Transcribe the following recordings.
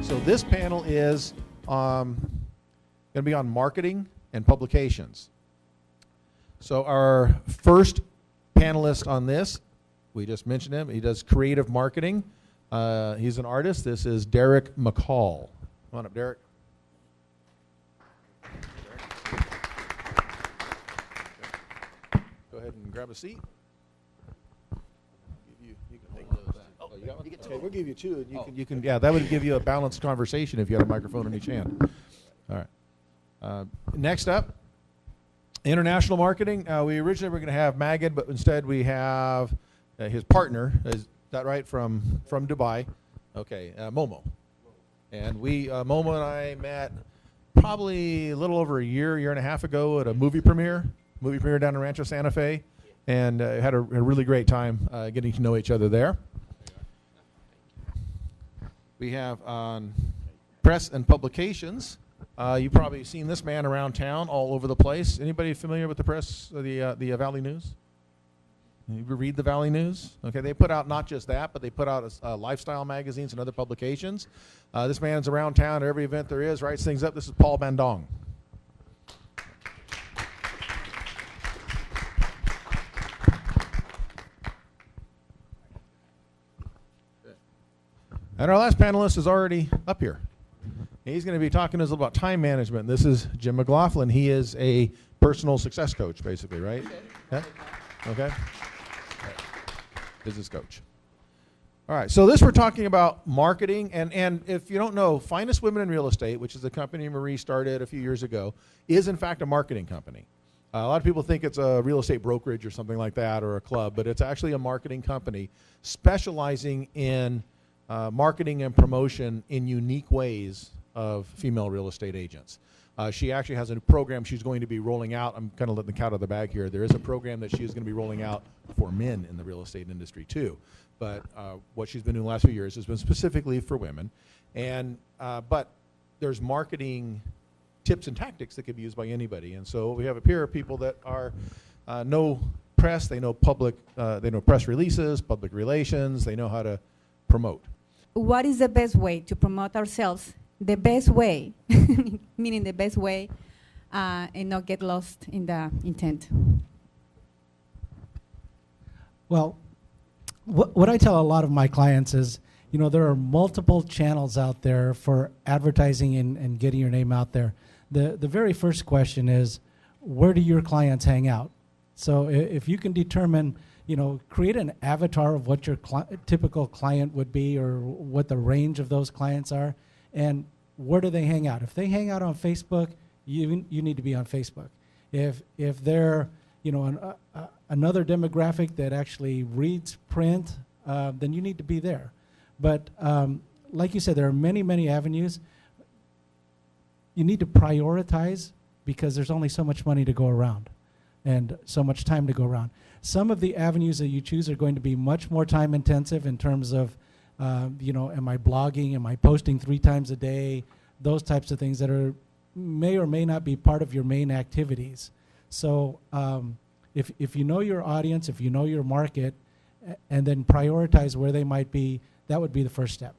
So this panel is going to be on marketing and publications. So our first panelist on this, we just mentioned him. He does creative marketing. He's an artist. This is Derek McCall. Come on up, Derek. Go ahead and grab a seat. You can take those. Oh, you got one? Okay, we'll give you two. And you can. Yeah, that would give you a balanced conversation if you had a microphone in each hand. All right. Next up, international marketing. We originally were going to have Magid, but instead we have his partner. Is that right? From Dubai. Okay, Momo. And Momo and I met probably a little over a year and a half ago at a movie premiere down in Rancho Santa Fe, and had a really great time getting to know each other there. We have on press and publications. You've probably seen this man around town all over the place. Anybody familiar with the press, the Valley News? You read the Valley News? Okay, they put out not just that, but they put out lifestyle magazines and other publications. This man's around town at every event there is, writes things up. This is Paul Bandong. And our last panelist is already up here. He's going to be talking to us about time management. This is Jim McLaughlin. He is a personal success coach, basically, right? Yeah? Okay. Business coach. All right, so this we're talking about marketing, and if you don't know, Finest Women in Real Estate, which is a company Marie started a few years ago, is in fact a marketing company. A lot of people think it's a real estate brokerage or something like that, or a club, but it's actually a marketing company specializing in marketing and promotion in unique ways of female real estate agents. She actually has a new program she's going to be rolling out. I'm kind of letting the cat out of the bag here. There is a program that she is going to be rolling out for men in the real estate industry too. But what she's been doing the last few years has been specifically for women. And but there's marketing tips and tactics that could be used by anybody. And so we have up here people that are know press, they know public, they know press releases, public relations, they know how to promote. What is the best way to promote ourselves? The best way, meaning the best way, and not get lost in the intent. Well, what I tell a lot of my clients is, there are multiple channels out there for advertising and getting your name out there. The very first question is, where do your clients hang out? So if you can determine, create an avatar of what your typical client would be, or what the range of those clients are, and where do they hang out? If they hang out on Facebook, you need to be on Facebook. If they're another demographic that actually reads print, then you need to be there. But like you said, there are many avenues. You need to prioritize, because there's only so much money to go around and so much time to go around. Some of the avenues that you choose are going to be much more time intensive in terms of, am I blogging? Am I posting 3 times a day? Those types of things that may or may not be part of your main activities. So if you know your audience, if you know your market, and then prioritize where they might be, that would be the first step.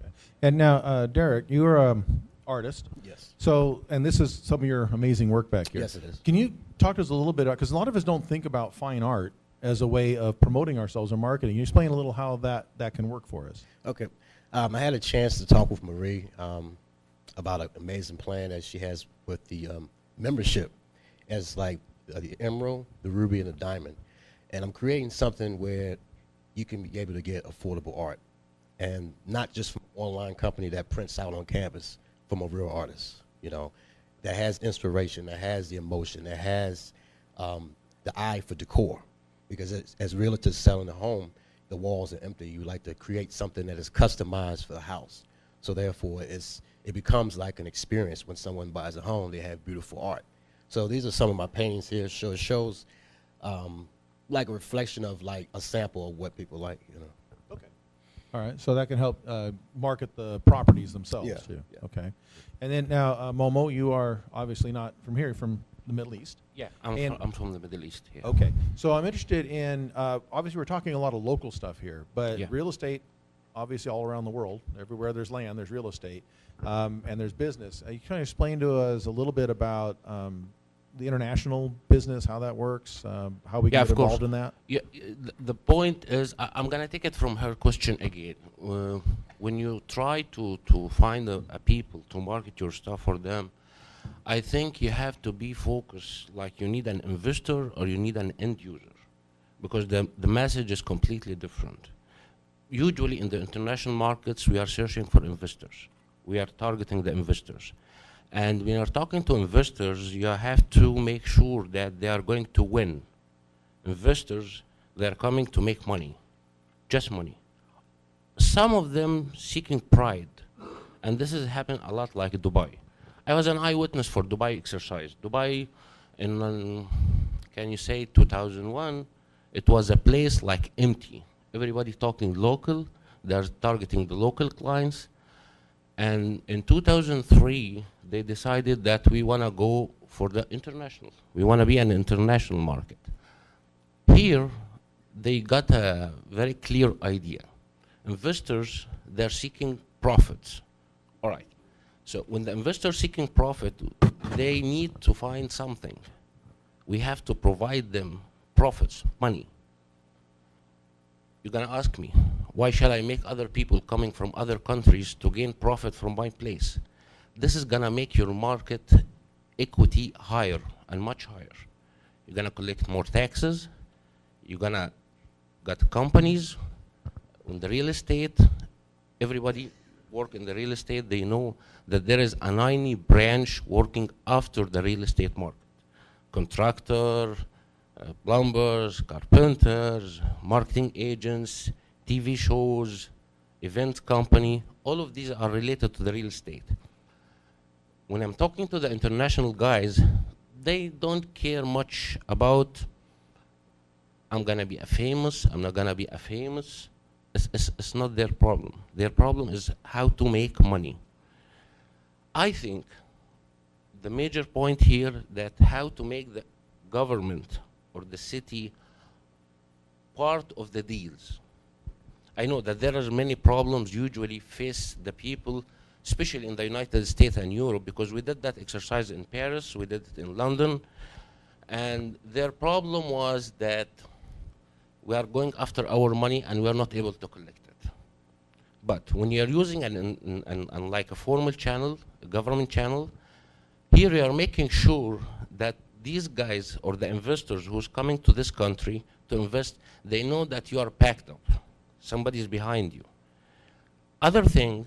Okay. And now, Derek, you're an artist. Yes. So, and this is some of your amazing work back here. Yes, it is. Can you talk to us a little bit about, because a lot of us don't think about fine art as a way of promoting ourselves or marketing. Can you explain a little how that can work for us? Okay. I had a chance to talk with Marie about an amazing plan that she has with the membership, as like the emerald, the ruby, and the diamond. And I'm creating something where you can be able to get affordable art, and not just from an online company that prints out on campus, from a real artist, that has inspiration, that has the emotion, that has the eye for decor. Because as realtors selling a home, the walls are empty. You like to create something that is customized for the house. So therefore, it becomes like an experience. When someone buys a home, they have beautiful art. So these are some of my paintings here. So it shows like a reflection of like a sample of what people like. Okay. All right, so that can help market the properties themselves Yeah, too. yeah. Okay, and then now, Momo, you are obviously not from here, you're from the Middle East. Yeah, And- I'm from the Middle East. Yeah. Okay, so I'm interested in, obviously we're talking a lot of local stuff here, but Yeah. real estate, obviously all around the world, everywhere there's land, there's real estate, and there's business. You kind of explain to us a little bit about the international business, how that works, how we Yeah, get of course. involved in that? Yeah, the point is, I'm gonna take it from her question again. When you try to find a people to market your stuff for them, I think you have to be focused. Like you need an investor or you need an end user, because the message is completely different. Usually in the international markets, we are searching for investors. We are targeting the investors. And when you're talking to investors, you have to make sure that they are going to win. Investors, they're coming to make money, just money. Some of them seeking pride, and this has happened a lot like Dubai. I was an eyewitness for Dubai exercise. Dubai, in, can you say 2001, it was a place like empty. Everybody talking local, they're targeting the local clients. And in 2003, they decided that we want to go for the international. We want to be an international market. Here, they got a very clear idea. Investors, they're seeking profits. All right. So when the investors seeking profit, they need to find something. We have to provide them profits, money. You're going to ask me, why shall I make other people coming from other countries to gain profit from my place? This is going to make your market equity higher and much higher. You're going to collect more taxes. You're going to get companies in the real estate. Everybody work in the real estate, they know that there is a 90 branch working after the real estate market. Contractor, plumbers, carpenters, marketing agents, TV shows, event company, all of these are related to the real estate. When I'm talking to the international guys, they don't care much about, I'm gonna be a famous, I'm not gonna be a famous. It's not their problem. Their problem is how to make money. I think the major point here that how to make the government or the city part of the deals. I know that there are many problems usually face the people, especially in the United States and Europe, because we did that exercise in Paris, we did it in London, and their problem was that we are going after our money and we are not able to collect it. But when you're using an like a formal channel, a government channel, here you are making sure that these guys or the investors who's coming to this country to invest, they know that you are packed up. Somebody is behind you. Other thing,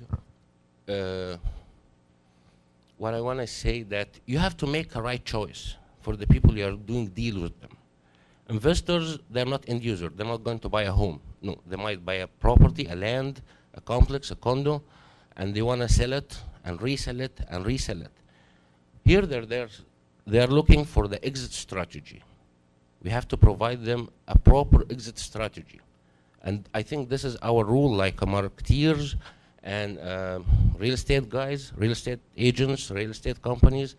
what I want to say that you have to make a right choice for the people you are doing deal with them. Investors, they're not end user. They're not going to buy a home. No, they might buy a property, a land, a complex, a condo, and they want to sell it and resell it and resell it. Here, they're looking for the exit strategy. We have to provide them a proper exit strategy. And I think this is our rule, like marketeers and real estate guys, real estate agents, real estate companies.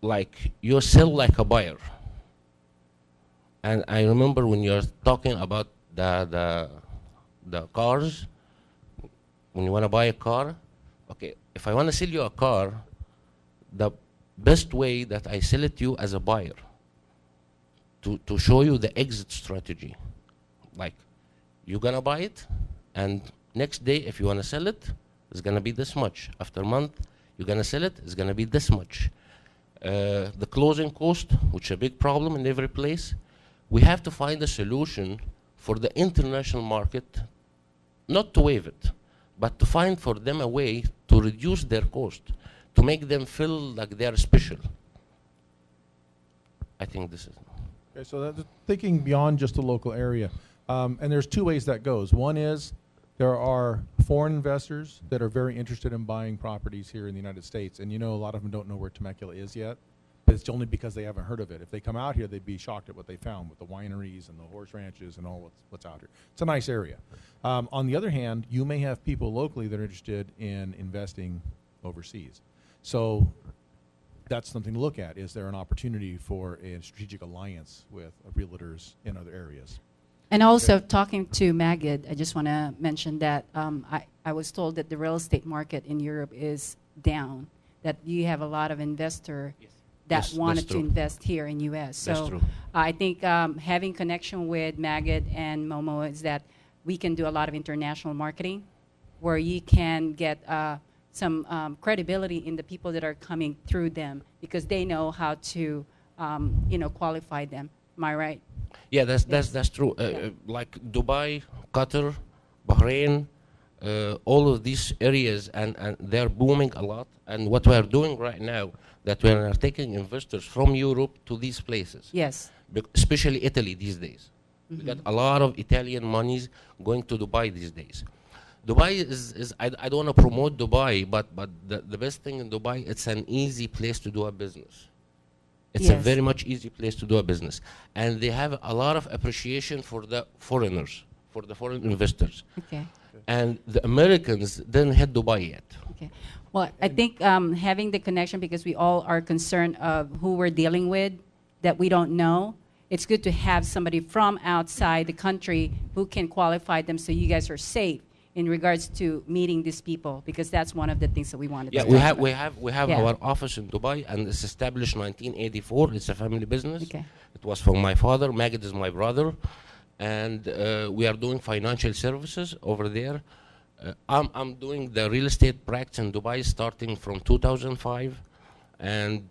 Like, you sell like a buyer. And I remember when you're talking about the cars, when you want to buy a car, okay, if I want to sell you a car, the best way that I sell it to you as a buyer, to show you the exit strategy. Like, you're going to buy it, and next day, if you want to sell it, it's going to be this much. After a month, you're going to sell it, it's going to be this much. The closing cost, which is a big problem in every place, we have to find a solution for the international market, not to waive it, but to find for them a way to reduce their cost, to make them feel like they're special. I think this is. Okay, so that's thinking beyond just the local area. And there's two ways that goes. One is there are foreign investors that are very interested in buying properties here in the United States. And you know, a lot of them don't know where Temecula is yet. but it's only because they haven't heard of it. If they come out here, they'd be shocked at what they found with the wineries and the horse ranches and all what's out here. It's a nice area. On the other hand, you may have people locally that are interested in investing overseas. So that's something to look at. Is there an opportunity for a strategic alliance with realtors in other areas? And also, talking to Magid, I just want to mention that I was told that the real estate market in Europe is down, that you have a lot of investors that Yes, wanted that's to true. invest here in U.S. That's So true. I think having connection with Magid and Momo is that we can do a lot of international marketing where you can get some credibility in the people that are coming through them because they know how to, qualify them. Am I right? Yeah, that's true. Like Dubai, Qatar, Bahrain, all of these areas, and they're booming a lot. And what we are doing right now, that we are taking investors from Europe to these places, Yes. especially Italy these days. We got a lot of Italian monies going to Dubai these days. Dubai is I don't want to promote Dubai, but the best thing in Dubai, it's an easy place to do a business. It's a Yes. very much easy place to do a business. And they have a lot of appreciation for the foreigners, for the foreign investors. Okay. And the Americans didn't hit Dubai yet. Okay. Well, I think having the connection, because we all are concerned of who we're dealing with that we don't know, it's good to have somebody from outside the country who can qualify them so you guys are safe in regards to meeting these people, because that's one of the things that we wanted Yeah, to we talk have about. we have Yeah. our office in Dubai, and it's established 1984. It's a family business. Okay. It was from my father. Magid is my brother, and we are doing financial services over there. I'm doing the real estate practice in Dubai starting from 2005, and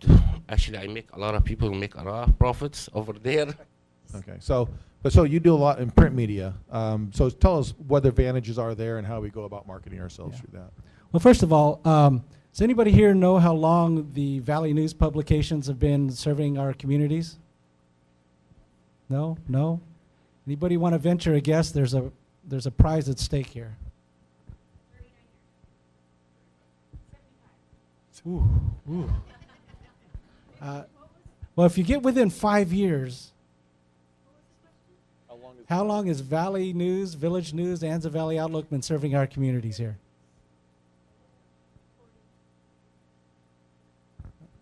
actually I make a lot of people make a lot of profits over there. Okay, so you do a lot in print media. So tell us what the advantages are there and how we go about marketing ourselves Yeah. through that. Well, first of all, does anybody here know how long the Valley News publications have been serving our communities? No? No? Anybody want to venture a guess? There's a prize at stake here. Ooh, ooh. Well, if you get within 5 years, how long has Valley News, Village News, Anza Valley Outlook been serving our communities here?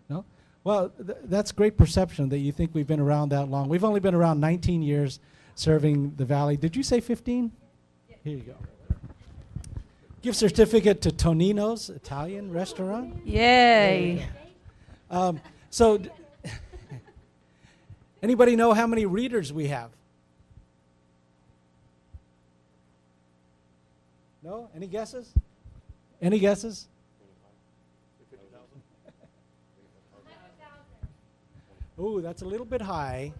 No? Well, that's great perception that you think we've been around that long. We've only been around 19 years serving the Valley. Did you say 15? Yes. Here you go. Gift certificate to Tonino's Italian restaurant. Yay. So, anybody know how many readers we have? No? Any guesses? Any guesses? Ooh, that's a little bit high.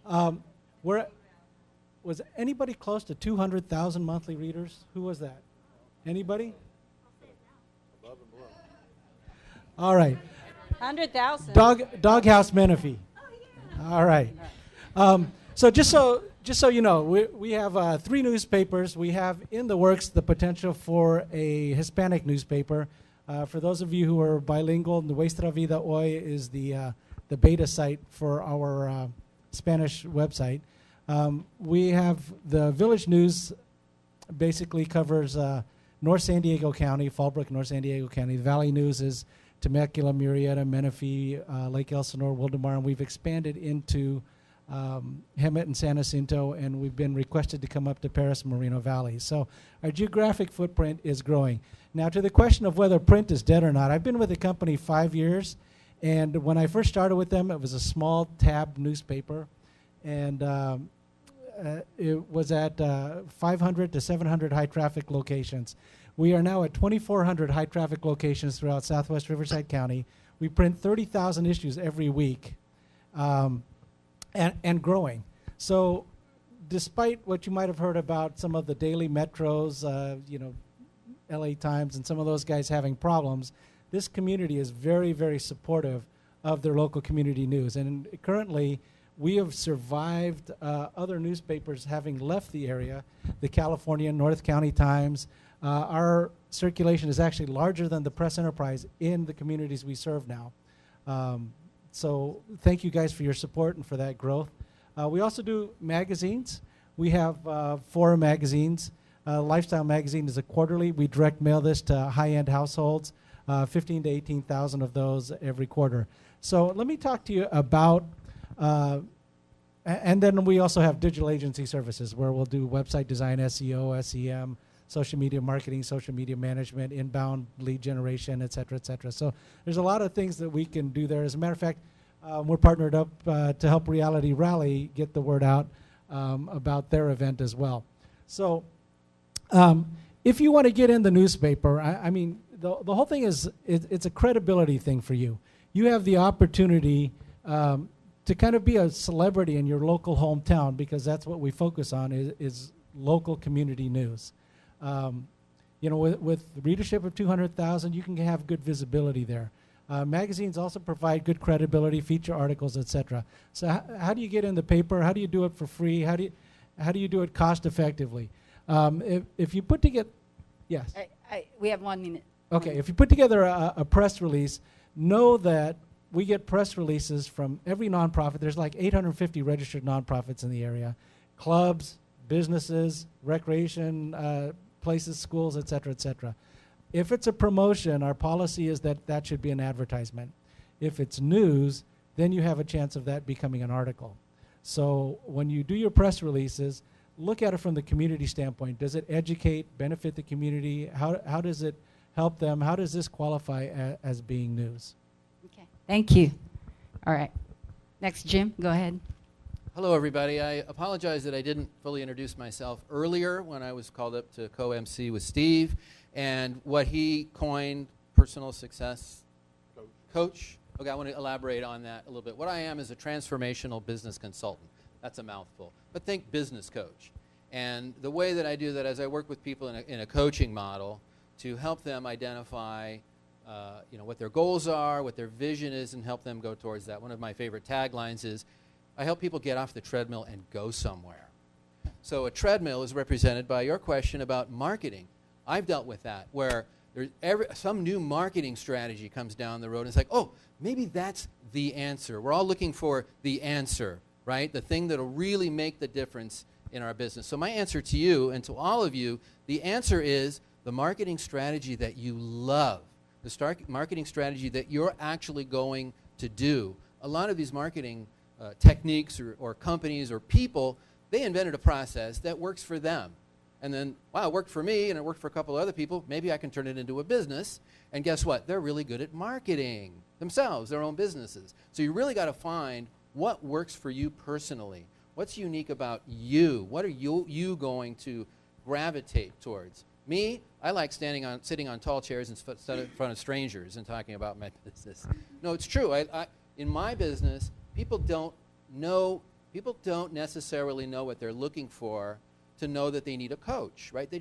11,000. Was anybody close to 200,000 monthly readers? Who was that? Anybody? All right. 100,000. Doghouse Menifee. All right. So just so you know, we have 3 newspapers. We have in the works the potential for a Hispanic newspaper. For those of you who are bilingual, Nuestra Vida Hoy is the beta site for our Spanish website. We have the Village News, basically covers North San Diego County, Fallbrook, North San Diego County. The Valley News is Temecula, Murrieta, Menifee, Lake Elsinore, Wildomar, and we've expanded into Hemet and San Jacinto, and we've been requested to come up to Paris and Moreno Valley. So our geographic footprint is growing. Now, to the question of whether print is dead or not, I've been with the company 5 years, and when I first started with them, it was a small tab newspaper, and it was at 500 to 700 high-traffic locations. We are now at 2,400 high-traffic locations throughout Southwest Riverside County. We print 30,000 issues every week, and growing. So, despite what you might have heard about some of the daily metros, LA Times and some of those guys having problems, this community is very, very supportive of their local community news. And currently, we have survived other newspapers having left the area, the California North County Times, Our circulation is actually larger than the press enterprise in the communities we serve now. So thank you guys for your support and for that growth. We also do magazines. We have 4 magazines. Lifestyle Magazine is a quarterly. We direct mail this to high-end households, 15 to 18,000 of those every quarter. So let me talk to you about, and then we also have digital agency services where we'll do website design, SEO, SEM, social media marketing, social media management, inbound lead generation, et cetera, et cetera. So there's a lot of things that we can do there. As a matter of fact, we're partnered up to help Reality Rally get the word out about their event as well. So if you want to get in the newspaper, I mean, the whole thing is, it's a credibility thing for you. You have the opportunity to kind of be a celebrity in your local hometown, because that's what we focus on is local community news. You know, with readership of 200,000, you can have good visibility there. Magazines also provide good credibility, feature articles, etc. So how do you get in the paper? How do you do it for free? How do you do it cost effectively? If you put together, yes. We have 1 minute. Okay, if you put together a press release, know that we get press releases from every nonprofit. There's like 850 registered nonprofits in the area, clubs, businesses, recreation places, schools, et cetera, et cetera. If it's a promotion, our policy is that that should be an advertisement. If it's news, then you have a chance of that becoming an article. So when you do your press releases, look at it from the community standpoint. Does it educate, benefit the community? How does it help them? How does this qualify as being news? Okay. Thank you. All right. Next, Jim, go ahead. Hello, everybody. I apologize that I didn't fully introduce myself earlier when I was called up to co-MC with Steve, and what he coined personal success coach. Okay, I want to elaborate on that a little bit. What I am is a transformational business consultant. That's a mouthful, but think business coach. And the way that I do that is I work with people in a coaching model to help them identify what their goals are, what their vision is, and help them go towards that. One of my favorite taglines is, I help people get off the treadmill and go somewhere. So a treadmill is represented by your question about marketing. I've dealt with that, where some new marketing strategy comes down the road, and it's like, oh, maybe that's the answer. We're all looking for the answer, right? The thing that'll really make the difference in our business. So my answer to you and to all of you, the answer is the marketing strategy that you love, the marketing strategy that you're actually going to do. A lot of these marketing techniques or companies or people, they invented a process that works for them. And then, wow, it worked for me and it worked for a couple other people. Maybe I can turn it into a business. And guess what? They're really good at marketing themselves, their own businesses. So you really got to find what works for you personally. What's unique about you? What are you going to gravitate towards? Me, I like sitting on tall chairs in front of strangers and talking about my business. No, it's true. In my business, people don't necessarily know what they're looking for to know that they need a coach, right? They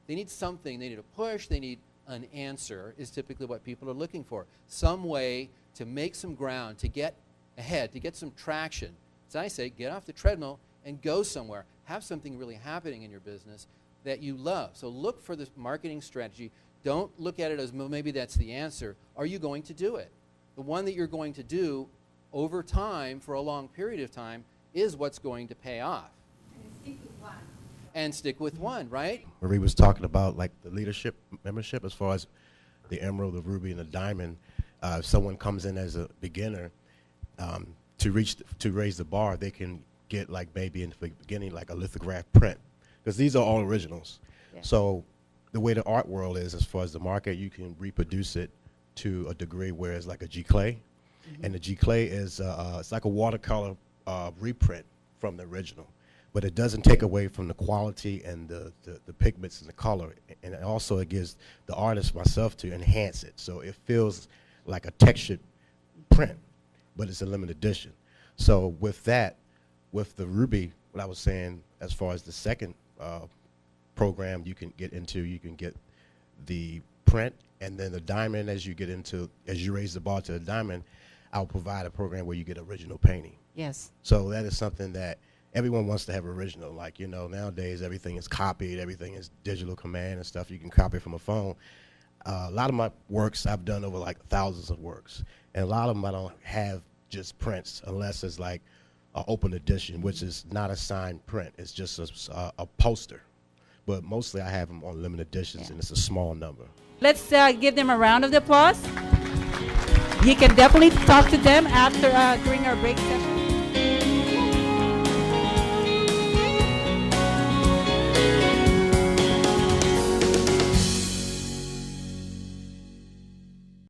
need something. They need a push. They need an answer is typically what people are looking for. Some way to make some ground, to get ahead, to get some traction. As I say, get off the treadmill and go somewhere. Have something really happening in your business that you love. So look for this marketing strategy. Don't look at it as, well, maybe that's the answer. Are you going to do it? The one that you're going to do over time, for a long period of time, is what's going to pay off. And stick with one, right? Marie was talking about like the leadership membership as far as the emerald, the ruby, and the diamond. If someone comes in as a beginner, to raise the bar, they can get like maybe in the beginning like a lithograph print, because these are all originals. Yeah. So the way the art world is, as far as the market, you can reproduce it to a degree where it's like a G-clay. Mm-hmm. And the G-clay is it's like a watercolor reprint from the original. But it doesn't take away from the quality and the pigments and the color. And also it gives the artist, myself, to enhance it. So it feels like a textured print, but it's a limited edition. So with that, with the ruby, what I was saying, as far as the second program you can get into, you can get the print, and then the diamond, as you raise the bar to the diamond, I'll provide a program where you get original painting. Yes. So that is something that everyone wants to have original. Like, you know, nowadays everything is copied, everything is digital command and stuff. You can copy from a phone. A lot of my works I've done over like thousands of works, and a lot of them I don't have just prints unless it's like an open edition, which is not a signed print. It's just a poster. But mostly I have them on limited editions, Yeah. and it's a small number. Let's give them a round of applause. You can definitely talk to them after during our break session.